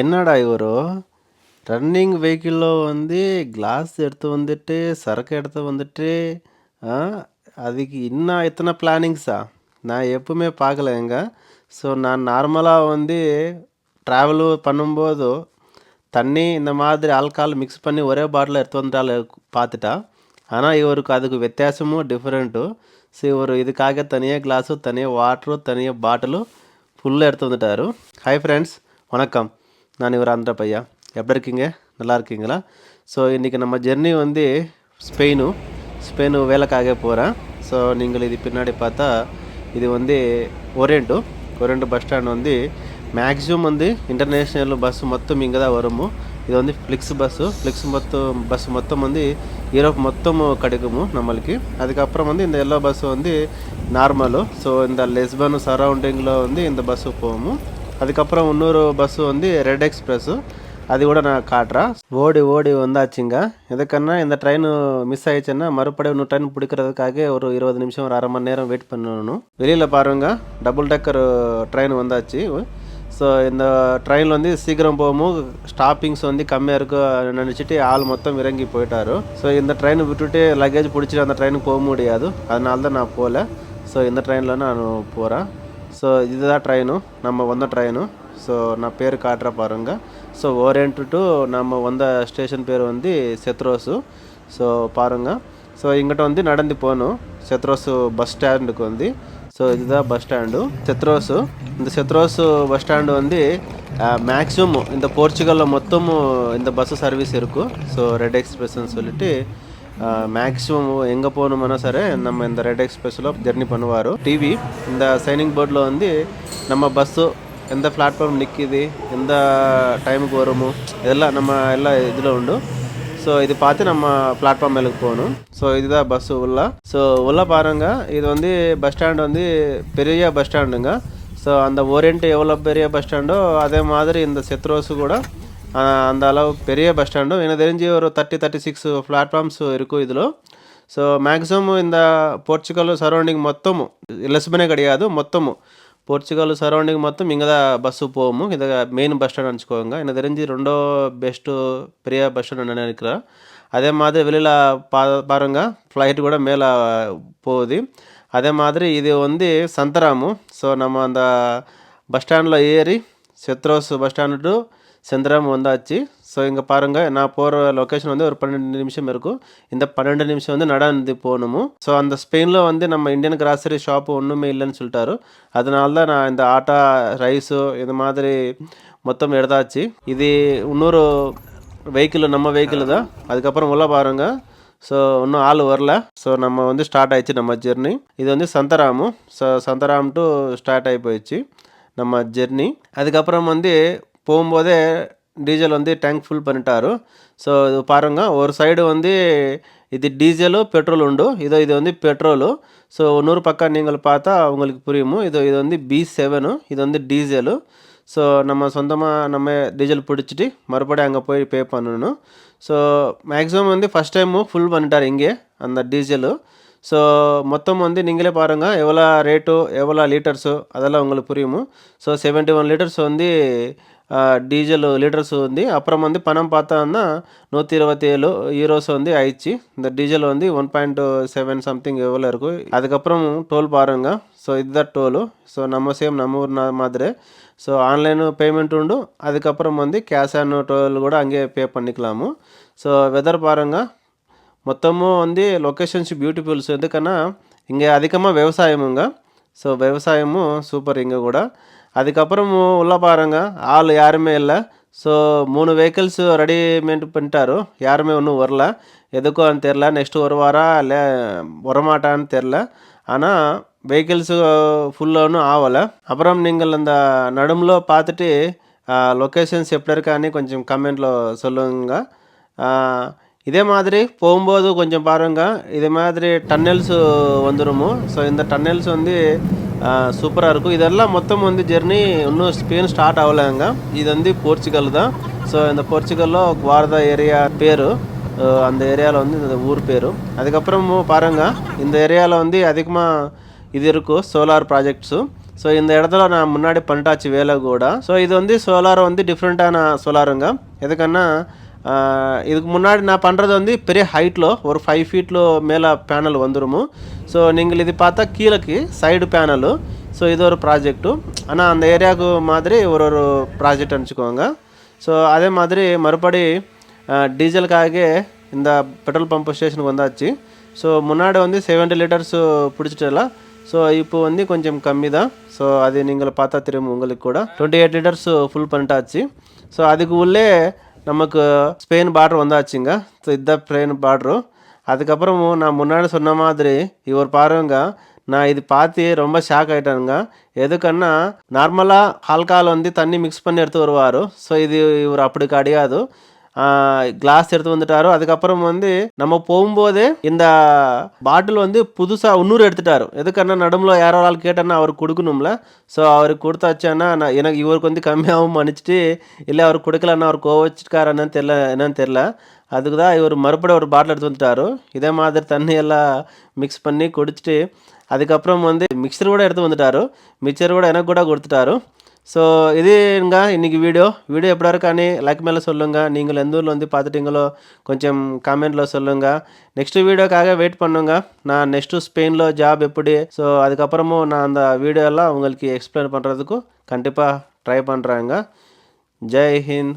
என்னடா இவரு ரன்னிங் வெஹிக்கிள்ல வந்து கிளாஸ் எடுத்து வந்துட்டு, சரக்கு எடுத்து வந்துட்டு, ஆ அதுக்கு இன்னும் எத்தனை பிளானிங்ஸா? நான் எப்பவுமே பார்க்கலங்க. ஸோ நான் நார்மலா வந்து ட்ராவலு பண்ணும்போது, தண்ணி இந்த மாதிரி ஆல்கஹால் மிக்ஸ் பண்ணி ஒரே பாட்டில்ல எடுத்து வந்துட்டால பார்த்துட்டா. ஆனா இவருக்கு அதுக்கு வித்தியாசமும் டிஃபரெண்ட்டு. ஸோ இவரு இதுக்காக தனியா கிளாஸு, தனியா வாட்டரு, தனியா பாட்டிலு ஃபுல்லா எடுத்து வந்துட்டாரு. ஹாய் ஃப்ரெண்ட்ஸ், வணக்கம். நான் இவர் ஆந்திரா பையா. எப்படி இருக்கீங்க? நல்லா இருக்கீங்களா? ஸோ இன்றைக்கி நம்ம ஜெர்னி வந்து ஸ்பெயின் வேலைக்காக போகிறேன். ஸோ நீங்கள் இது பின்னாடி பார்த்தா இது வந்து ஓரியன்ட்டு பஸ் ஸ்டாண்ட் வந்து மேக்ஸிமம் வந்து இன்டர்நேஷ்னல் பஸ் మొత్తం இங்கே தான் வருமோ. இது வந்து ஃப்ளிக்ஸ் பஸ் மொத்தம் வந்து యూరోప్ మొత్తం கிடைக்குமோ நம்மளுக்கு. அதுக்கப்புறம் வந்து இந்த எல்லோ பஸ் வந்து நார்மலு. ஸோ இந்த லிஸ்பன் சரௌண்டிங்கில் வந்து இந்த பஸ்ஸு போகுமோ. அதுக்கப்புறம் இன்னொரு பஸ்ஸு வந்து ரெட் எக்ஸ்பிரஸ்ஸு, அது கூட நான் காட்டுறேன். ஓடி வந்தாச்சுங்க. எதுக்குன்னா இந்த ட்ரெயின் மிஸ் ஆயிடுச்சுன்னா மறுபடியும் இன்னொரு ட்ரெயின் பிடிக்கிறதுக்காக ஒரு 20 நிமிஷம், ஒரு அரை மணி நேரம் வெயிட் பண்ணணும். வெளியில் பாருங்க, டபுள் டெக்கர் ட்ரெயின் வந்தாச்சு. ஸோ இந்த ட்ரெயினில் வந்து சீக்கிரம் போகும்போது ஸ்டாப்பிங்ஸ் வந்து கம்மியாக இருக்கும் நினச்சிட்டு ஆள் மொத்தம் இறங்கி போயிட்டாரு. ஸோ இந்த ட்ரெயின் விட்டுட்டு லக்கேஜ் பிடிச்சிட்டு அந்த ட்ரெயினுக்கு போக முடியாது, அதனால தான் நான் போகல. ஸோ இந்த ட்ரெயினில் நான் போகிறேன். ஸோ இதுதான் ட்ரெயினு, நம்ம வந்த ட்ரெயினு. ஸோ நான் பேர் காட்டுற பாருங்கள். ஸோ ஓரியன்ட் டு நம்ம வந்த ஸ்டேஷன் பேர் வந்து செத்ரோஸு. ஸோ பாருங்கள். ஸோ இங்கிட்ட வந்து நடந்து போகணும் செத்ரோஸு பஸ் ஸ்டாண்டுக்கு வந்து. ஸோ இதுதான் பஸ் ஸ்டாண்டு செத்ரோஸு. இந்த செத்ரோஸு பஸ் ஸ்டாண்டு வந்து மேக்ஸிமம் இந்த போர்ச்சுகலில் மொத்தமும் இந்த பஸ்ஸு சர்வீஸ் இருக்கும். ஸோ ரெட் எக்ஸ்பிரஸ்ன்னு சொல்லிட்டு மேக்ஸிமம் எங்கே போகணுமானா சரி நம்ம இந்த ரெட் எக்ஸ்பிரஸில் ஜெர்னி பண்ணுவார். டிவி இந்த சைனிங் போர்டில் வந்து நம்ம பஸ்ஸு எந்த பிளாட்ஃபார்ம் நிற்கிது, எந்த டைமுக்கு வருமோ, இதெல்லாம் நம்ம எல்லாம் இதில் உண்டு. ஸோ இது பார்த்து நம்ம பிளாட்ஃபார்ம் மேலுக்கு போகணும். ஸோ இதுதான் பஸ்ஸு உள்ள. ஸோ உள்ள பாருங்கள், இது வந்து பஸ் ஸ்டாண்டு வந்து பெரிய பஸ் ஸ்டாண்டுங்க. ஸோ அந்த ஓரியன்ட் எவ்வளோ பெரிய பஸ் ஸ்டாண்டோ அதே மாதிரி இந்த செத்ரோஸு கூட அந்த அளவு பெரிய பஸ் ஸ்டாண்டும். எனக்கு தெரிஞ்சு ஒரு 36 பிளாட்ஃபார்ம்ஸ் இருக்கும் இதில். ஸோ மேக்ஸிமம் இந்த போர்ச்சுகல் சரௌண்டிங் மொத்தமும், லிஸ்பனே கிடையாது, மொத்தமும் போர்ச்சுகல் சரௌண்டிங் மொத்தம் இங்கே தான் பஸ்ஸு போகும். இதை மெயின் பஸ் ஸ்டாண்ட் நினச்சிக்கோங்க. எனக்கு தெரிஞ்சு ரெண்டோ பெஸ்ட்டு பெரிய பஸ் ஸ்டாண்ட் நினைக்கிறேன். அதே மாதிரி வெளியில் பாருங்கள், ஃப்ளைட் கூட மேலே போகுது. அதே மாதிரி இது வந்து சந்தராமு. ஸோ நம்ம அந்த பஸ் ஸ்டாண்டில் ஏறி செத்ரோஸ் பஸ் ஸ்டாண்டு டு சந்திராம் வந்தாச்சு. ஸோ இங்கே பாருங்கள், நான் போகிற லொக்கேஷன் வந்து ஒரு 12 நிமிஷம் இருக்கும். இந்த 12 நிமிஷம் வந்து நடந்து போகணுமோ. ஸோ அந்த ஸ்பெயினில் வந்து நம்ம இந்தியன் கிராசரி ஷாப்பு ஒன்றுமே இல்லைன்னு சொல்லிட்டாரு. அதனால தான் நான் இந்த ஆட்டா, ரைஸு இது மாதிரி மொத்தம் எடுத்தாச்சு. இது இன்னொரு வெஹிக்கிள், நம்ம வெஹிக்கிள் தான். அதுக்கப்புறம் உள்ள பாருங்கள். ஸோ இன்னும் ஆள் வரல. ஸோ நம்ம வந்து ஸ்டார்ட் ஆயிடுச்சு நம்ம ஜெர்னி. இது வந்து சந்தராமு. ஸோ சந்தராம் டு ஸ்டார்ட் ஆகி போயிடுச்சு நம்ம ஜெர்னி. அதுக்கப்புறம் வந்து போகும்போதே டீசல் வந்து டேங்க் ஃபுல் பண்ணிட்டாரு. ஸோ இது பாருங்கள், ஒரு சைடு வந்து இது டீசலு பெட்ரோல் உண்டு. இது வந்து பெட்ரோலு. ஸோ இன்னொரு பக்கம் நீங்கள் பார்த்தா உங்களுக்கு புரியுமோ. இது வந்து B7, இது வந்து டீசலு. ஸோ நம்ம சொந்தமாக நம்ம டீசல் பிடிச்சிட்டு மறுபடியும் அங்கே போய் பே பண்ணணும். ஸோ மேக்ஸிமம் வந்து ஃபஸ்ட் டைமு ஃபுல் பண்ணிட்டார் இங்கே அந்த டீசலு. ஸோ மொத்தம் வந்து நீங்களே பாருங்கள் எவ்வளோ ரேட்டு, எவ்வளோ லிட்டர்ஸு, அதெல்லாம் உங்களுக்கு புரியுமோ. ஸோ 71 லிட்டர்ஸ் வந்து டீசல் லிட்டர்ஸ் வந்து. அப்புறம் வந்து பணம் பார்த்தோன்னா 127 யூரோஸ் வந்து ஆயிடுச்சு. இந்த டீசல் வந்து 1.7 சம்திங் எவ்வளோ இருக்கும். அதுக்கப்புறம் டோல் பாருங்கள். ஸோ இதுதான் டோலு. ஸோ நம்ம ஊர் மாதிரி. ஸோ ஆன்லைன் பேமெண்ட் உண்டு. அதுக்கப்புறம் வந்து கேஷ் ஆன் டோல் கூட அங்கே பே பண்ணிக்கலாமோ. ஸோ வெதர் பாருங்கள், மொத்தமும் வந்து லொக்கேஷன்ஸ் பியூட்டிஃபுல்ஸ். எதுக்குன்னா இங்கே அதிகமாக விவசாயமுங்க. ஸோ விவசாயமும் சூப்பர் இங்கே கூட. அதுக்கப்புறம் உள்ள பாருங்கள், ஆள் யாருமே இல்லை. ஸோ 3 வெஹிக்கிள்ஸ் ரெடிமேட் பண்ணிட்டாரு. யாருமே ஒன்றும் வரல, எதுக்கும் தெரில. நெக்ஸ்ட்டு ஒரு வாரம் இல்லை வரமாட்டான்னு தெரில. ஆனால் வெஹிக்கிள்ஸு ஃபுல்லாக ஒன்றும் ஆகலை. அப்புறம் நீங்கள் அந்த நடுமில் பார்த்துட்டு லொக்கேஷன்ஸ் எப்படி இருக்கான்னு கொஞ்சம் கமெண்டில் சொல்லுங்க. இதே மாதிரி போகும்போது கொஞ்சம் பாருங்கள், இதே மாதிரி டன்னல்ஸு வந்துடுமோ. ஸோ இந்த டன்னல்ஸ் வந்து சூப்பராக இருக்கும். இதெல்லாம் மொத்தம் வந்து ஜெர்னி இன்னும் ஸ்பெயின் ஸ்டார்ட் ஆகலைங்க. இது வந்து போர்ச்சுகல் தான். ஸோ இந்த போர்ச்சுகலில் குவார்தா ஏரியா பேர், அந்த ஏரியாவில் வந்து இந்த ஊர் பேர். அதுக்கப்புறம் பாருங்கள், இந்த ஏரியாவில் வந்து அதிகமாக இது இருக்கும், சோலார் ப்ராஜெக்ட்ஸு. ஸோ இந்த இடத்துல நான் முன்னாடி பண்ணிட்டாச்சு வேலை கூட. ஸோ இது வந்து சோலார் வந்து டிஃப்ரெண்ட்டான சோலாருங்க. எதுக்குன்னா இதுக்கு முன்னாடி நான் பண்ணுறது வந்து பெரிய ஹைட்டில் ஒரு 5 ஃபீட்டில் மேலே பேனல் வந்துடும். ஸோ நீங்கள் இது பார்த்தா கீழக்கு சைடு பேனலு. ஸோ இது ஒரு ப்ராஜெக்ட்டு. ஆனால் அந்த ஏரியாவுக்கு மாதிரி ஒரு ப்ராஜெக்ட் அனுப்பிச்சிக்கோங்க. ஸோ அதே மாதிரி மறுபடி டீசலுக்காக இந்த பெட்ரோல் பம்ப் ஸ்டேஷனுக்கு வந்தாச்சு. ஸோ முன்னாடி வந்து 70 லிட்டர்ஸு பிடிச்சிட்டல. ஸோ இப்போ வந்து கொஞ்சம் கம்மி தான். ஸோ அது நீங்கள் பார்த்தா தெரியும் உங்களுக்கு கூட 28 லிட்டர்ஸு ஃபுல் பண்ணிட்டாச்சு. ஸோ அதுக்கு உள்ளே நமக்கு ஸ்பெயின் பார்டர் வந்தாச்சுங்க. ஸோ இதுதான் ஸ்பெயின் பார்டரு. அதுக்கப்புறமும் நான் முன்னாடி சொன்ன மாதிரி இவர் பாருங்க, நான் இது பார்த்து ரொம்ப ஷாக் ஆகிட்டானுங்க. எதுக்குன்னா நார்மலாக ஆல்கஹால் வந்து தண்ணி மிக்ஸ் பண்ணி எடுத்து வருவார். ஸோ இது இவர் அப்படி கிடையாது, கிளாஸ் எடுத்து வந்துட்டாரு. அதுக்கப்புறம் வந்து நம்ம போகும்போதே இந்த பாட்டில் வந்து புதுசாக இன்னொரு எடுத்துட்டாரு. எதுக்குன்னா நடுவில் யாரோ ஆள் கேட்டேன்னா அவருக்கு கொடுக்கணும்ல. ஸோ அவருக்கு கொடுத்தாச்சுன்னா நான் எனக்கு இவருக்கு வந்து கம்மியாகவும் மன்னிச்சிட்டு, இல்லை அவருக்கு கொடுக்கலன்னா அவர் கோவச்சிருக்காரு என்னன்னு தெரில. அதுக்கு தான் இவர் மறுபடியும் ஒரு பாட்டில் எடுத்து வந்துட்டாரு. இதே மாதிரி தண்ணி எல்லாம் மிக்ஸ் பண்ணி குடிச்சிட்டு அதுக்கப்புறம் வந்து மிக்சர் கூட எடுத்து வந்துட்டாரு. மிக்சர் கூட எனக்கு கூட கொடுத்துட்டாரு. ஸோ இதுங்க இன்றைக்கி வீடியோ எப்படா இருக்கானே லைக் மேலே சொல்லுங்கள். நீங்கள் எந்த ஊரில் வந்து பார்த்துட்டீங்களோ கொஞ்சம் காமெண்டில் சொல்லுங்கள். நெக்ஸ்ட்டு வீடியோக்காக வெயிட் பண்ணுங்க. நான் நெக்ஸ்ட்டு ஸ்பெயினில் ஜாப் எப்படி, ஸோ அதுக்கப்புறமும் நான் அந்த வீடியோலாம் உங்களுக்கு எக்ஸ்பிளைன் பண்ணுறதுக்கும் கண்டிப்பாக ட்ரை பண்ணுறேங்க. ஜெய் ஹிந்த்.